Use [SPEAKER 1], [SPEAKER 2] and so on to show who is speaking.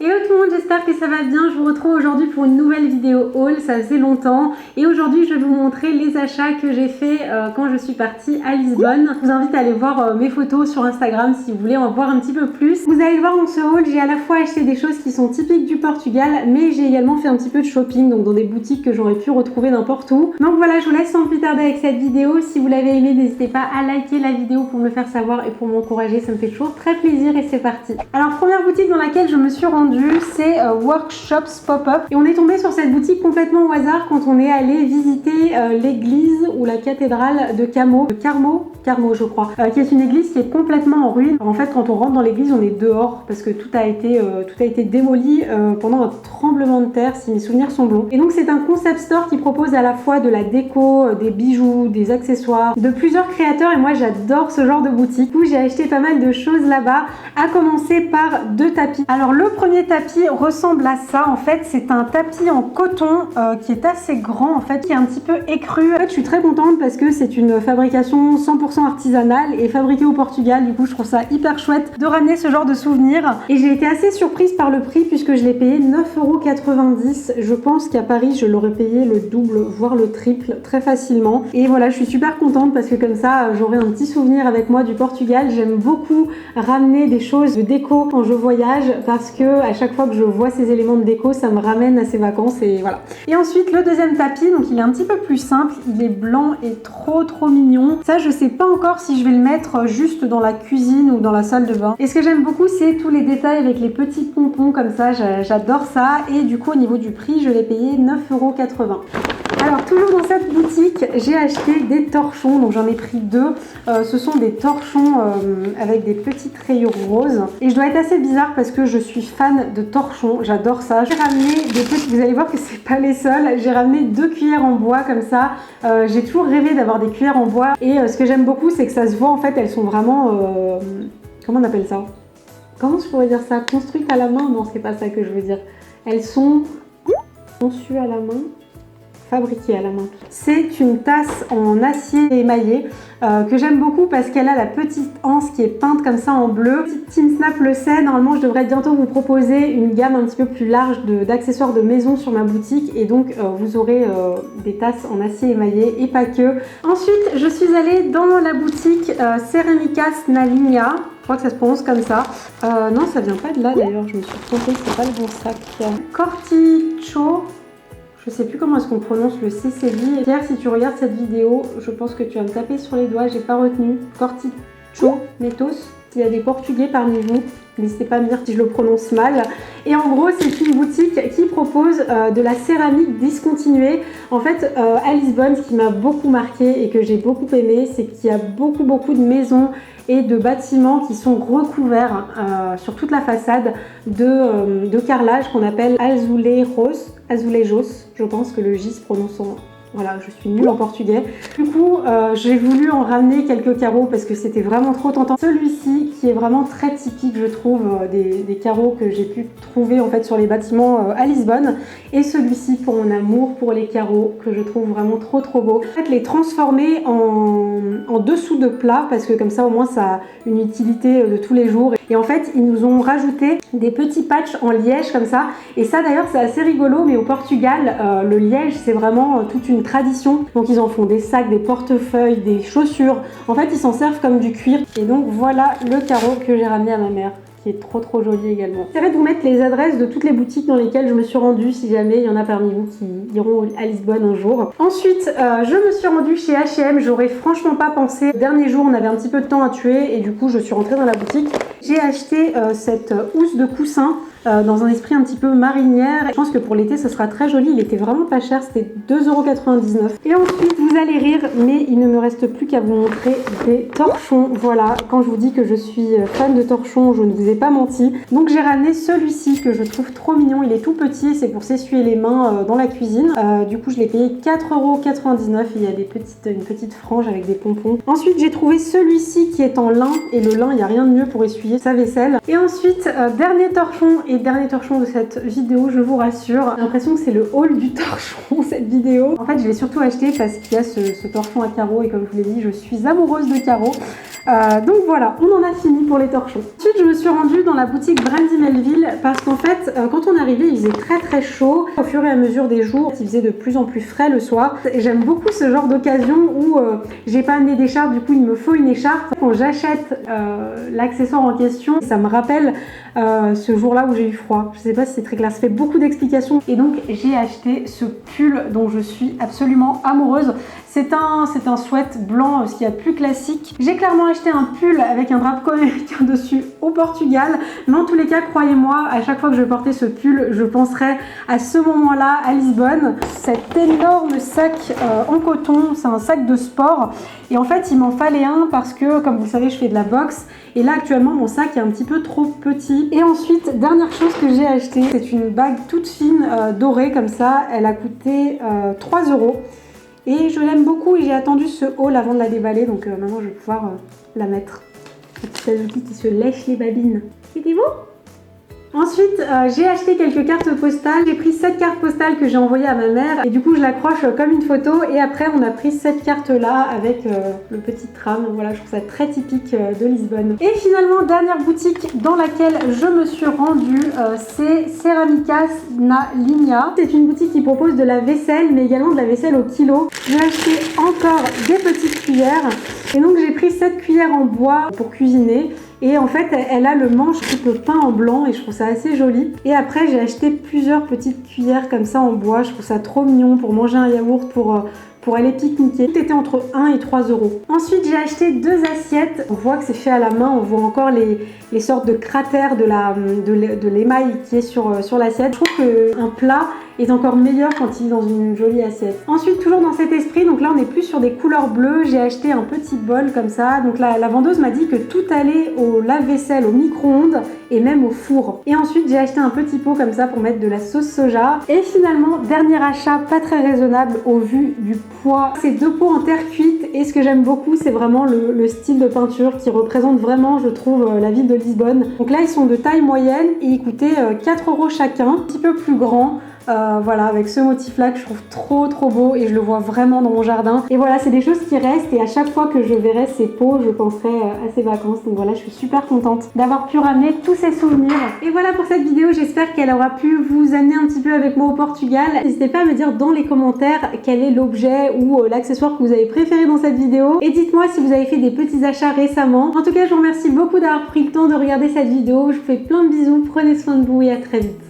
[SPEAKER 1] Hello tout le monde, j'espère que ça va bien. Je vous retrouve aujourd'hui pour une nouvelle vidéo haul, ça faisait longtemps. Et aujourd'hui je vais vous montrer les achats que j'ai fait quand je suis partie à Lisbonne. Je vous invite à aller voir mes photos sur Instagram si vous voulez en voir un petit peu plus. Vous allez le voir dans ce haul, j'ai à la fois acheté des choses qui sont typiques du Portugal, mais j'ai également fait un petit peu de shopping, donc dans des boutiques que j'aurais pu retrouver n'importe où. Donc voilà, je vous laisse sans plus tarder avec cette vidéo. Si vous l'avez aimée, n'hésitez pas à liker la vidéo pour me le faire savoir et pour m'encourager, ça me fait toujours très plaisir et c'est parti. Alors première boutique dans laquelle je me suis rendue, c'est Workshops Pop-Up et on est tombé sur cette boutique complètement au hasard quand on est allé visiter l'église ou la cathédrale de Carmo je crois, qui est une église qui est complètement en ruine. En fait, quand on rentre dans l'église, on est dehors parce que tout a été démoli pendant un tremblement de terre, si mes souvenirs sont bons. Et donc c'est un concept store qui propose à la fois de la déco, des bijoux, des accessoires, de plusieurs créateurs et moi j'adore ce genre de boutique. Du coup, j'ai acheté pas mal de choses là-bas, à commencer par 2 tapis. Alors le premier tapis ressemble à ça, en fait c'est un tapis en coton qui est assez grand en fait, qui est un petit peu écru. En fait je suis très contente parce que c'est une fabrication 100% artisanale et fabriquée au Portugal. Du coup je trouve ça hyper chouette de ramener ce genre de souvenirs et j'ai été assez surprise par le prix puisque je l'ai payé 9,90 €. Je pense qu'à Paris je l'aurais payé le double voire le triple très facilement et voilà, je suis super contente parce que comme ça j'aurai un petit souvenir avec moi du Portugal. J'aime beaucoup ramener des choses de déco quand je voyage parce que à chaque fois que je vois ces éléments de déco ça me ramène à ces vacances et voilà. Et ensuite le deuxième tapis, donc il est un petit peu plus simple, il est blanc et trop mignon. Ça je sais pas encore si je vais le mettre juste dans la cuisine ou dans la salle de bain. Et ce que j'aime beaucoup c'est tous les détails avec les petits pompons comme ça, j'adore ça et du coup au niveau du prix je l'ai payé 9,80 €. Alors toujours dans cette boutique j'ai acheté des torchons, donc j'en ai pris 2. Ce sont des torchons avec des petites rayures roses et je dois être assez bizarre parce que je suis fan de torchons, j'adore ça. J'ai ramené des petits, vous allez voir que c'est pas les seuls, j'ai ramené 2 cuillères en bois comme ça. J'ai toujours rêvé d'avoir des cuillères en bois et ce que j'aime beaucoup c'est que ça se voit en fait, elles sont vraiment comment on appelle ça, comment je pourrais dire ça, construites à la main. Non, c'est pas ça que je veux dire, elles sont conçues à la main, fabriquée à la main. C'est une tasse en acier émaillé que j'aime beaucoup parce qu'elle a la petite anse qui est peinte comme ça en bleu. Team Snap le sait, normalement je devrais bientôt vous proposer une gamme un petit peu plus large d'accessoires de maison sur ma boutique et donc vous aurez des tasses en acier émaillé et pas que. Ensuite je suis allée dans la boutique Ceramicas na Linha. Je crois que ça se prononce comme ça. Non, ça vient pas de là d'ailleurs, je me suis trompée, c'est pas le bon sac. Corticho. Je sais plus comment est-ce qu'on prononce le CCD. Pierre, si tu regardes cette vidéo, je pense que tu vas me taper sur les doigts, j'ai pas retenu. Corticho Netos. S'il y a des Portugais parmi vous, n'hésitez pas à me dire si je le prononce mal. Et en gros, c'est une boutique qui propose de la céramique discontinuée. En fait, à Lisbonne, ce qui m'a beaucoup marqué et que j'ai beaucoup aimé, c'est qu'il y a beaucoup de maisons et de bâtiments qui sont recouverts sur toute la façade de carrelage qu'on appelle azulejos. Je pense que le J se prononce en... Voilà, je suis nulle en portugais. Du coup, j'ai voulu en ramener quelques carreaux parce que c'était vraiment trop tentant. Celui-ci, qui est vraiment très typique, je trouve, des carreaux que j'ai pu trouver en fait sur les bâtiments à Lisbonne. Et celui-ci, pour mon amour pour les carreaux, que je trouve vraiment trop beau. En fait, les transformer en dessous de plat parce que comme ça, au moins, ça a une utilité de tous les jours. Et en fait, ils nous ont rajouté des petits patchs en liège comme ça. Et ça, d'ailleurs, c'est assez rigolo, mais au Portugal, le liège, c'est vraiment toute une tradition. Donc ils en font des sacs, des portefeuilles, des chaussures. En fait, ils s'en servent comme du cuir. Et donc voilà le carreau que j'ai ramené à ma mère, qui est trop joli également. J'essaierai de vous mettre les adresses de toutes les boutiques dans lesquelles je me suis rendue si jamais il y en a parmi vous qui iront à Lisbonne un jour. Ensuite, je me suis rendue chez H&M. J'aurais franchement pas pensé. Le dernier jour, on avait un petit peu de temps à tuer et du coup, je suis rentrée dans la boutique. J'ai acheté cette housse de coussin dans un esprit un petit peu marinière. Je pense que pour l'été, ce sera très joli. Il était vraiment pas cher, c'était 2,99 €. Et ensuite, vous allez rire, mais il ne me reste plus qu'à vous montrer des torchons. Voilà, quand je vous dis que je suis fan de torchons, je ne vous ai pas menti. Donc j'ai ramené celui-ci que je trouve trop mignon. Il est tout petit, c'est pour s'essuyer les mains dans la cuisine. Du coup, je l'ai payé 4,99 €. Il y a une petite frange avec des pompons. Ensuite, j'ai trouvé celui-ci qui est en lin. Et le lin, il n'y a rien de mieux pour essuyer sa vaisselle. Et ensuite, dernier torchon de cette vidéo, je vous rassure. J'ai l'impression que c'est le haul du torchon, cette vidéo. En fait, je l'ai surtout acheté parce qu'il y a ce torchon à carreaux et comme je vous l'ai dit, je suis amoureuse de carreaux. Donc voilà, on en a fini pour les torchons. Ensuite, je me suis rendue dans la boutique Brandy Melville parce qu'en fait, quand on arrivait, il faisait très chaud. Au fur et à mesure des jours, il faisait de plus en plus frais le soir. Et j'aime beaucoup ce genre d'occasion où j'ai pas amené d'écharpe, du coup il me faut une écharpe. Quand j'achète l'accessoire en question, ça me rappelle ce jour-là où j'ai eu froid. Je sais pas si c'est très clair, ça fait beaucoup d'explications. Et donc j'ai acheté ce pull dont je suis absolument amoureuse. C'est un sweat blanc, ce qu'il y a de plus classique. J'ai clairement acheté un pull avec un drapeau américain dessus au Portugal. Mais en tous les cas, croyez-moi, à chaque fois que je portais ce pull, je penserais à ce moment-là à Lisbonne. Cet énorme sac en coton, c'est un sac de sport. Et en fait, il m'en fallait un parce que, comme vous le savez, je fais de la boxe. Et là, actuellement, mon sac est un petit peu trop petit. Et ensuite, dernière chose que j'ai acheté, c'est une bague toute fine, dorée comme ça. Elle a coûté 3 €. Et je l'aime beaucoup et j'ai attendu ce haul avant de la déballer. Donc maintenant, je vais pouvoir la mettre. La petite Azuki qui se lèche les babines. C'était beau? Ensuite, j'ai acheté quelques cartes postales. J'ai pris cette carte postale que j'ai envoyée à ma mère et du coup je l'accroche comme une photo et après on a pris cette carte là avec le petit tram. Voilà, je trouve ça très typique de Lisbonne. Et finalement, dernière boutique dans laquelle je me suis rendue, c'est Ceramicas na Linha. C'est une boutique qui propose de la vaisselle mais également de la vaisselle au kilo. J'ai acheté encore des petites cuillères et donc j'ai pris cette cuillère en bois pour cuisiner. Et en fait, elle a le manche tout peint en blanc et je trouve ça assez joli. Et après, j'ai acheté plusieurs petites cuillères comme ça en bois. Je trouve ça trop mignon pour manger un yaourt, pour aller pique-niquer. Tout était entre 1 et 3 €. Ensuite, j'ai acheté 2 assiettes. On voit que c'est fait à la main. On voit encore les sortes de cratères de l'émail qui est sur l'assiette. Je trouve qu'un plat est encore meilleur quand il est dans une jolie assiette. Ensuite, toujours dans cet esprit, donc là on est plus sur des couleurs bleues, j'ai acheté un petit bol comme ça. Donc la vendeuse m'a dit que tout allait au lave-vaisselle, au micro-ondes et même au four. Et ensuite j'ai acheté un petit pot comme ça pour mettre de la sauce soja. Et finalement, dernier achat pas très raisonnable au vu du poids, c'est 2 pots en terre cuite. Et ce que j'aime beaucoup, c'est vraiment le style de peinture qui représente vraiment, je trouve, la ville de Lisbonne. Donc là ils sont de taille moyenne et ils coûtaient 4 € chacun, un petit peu plus grand. Voilà, avec ce motif là que je trouve trop beau et je le vois vraiment dans mon jardin. Et voilà, c'est des choses qui restent et à chaque fois que je verrai ces pots, je penserai à ces vacances. Donc voilà, je suis super contente d'avoir pu ramener tous ces souvenirs. Et voilà pour cette vidéo, j'espère qu'elle aura pu vous amener un petit peu avec moi au Portugal. N'hésitez pas à me dire dans les commentaires quel est l'objet ou l'accessoire que vous avez préféré dans cette vidéo. Et dites-moi si vous avez fait des petits achats récemment. En tout cas, je vous remercie beaucoup d'avoir pris le temps de regarder cette vidéo. Je vous fais plein de bisous, prenez soin de vous et à très vite.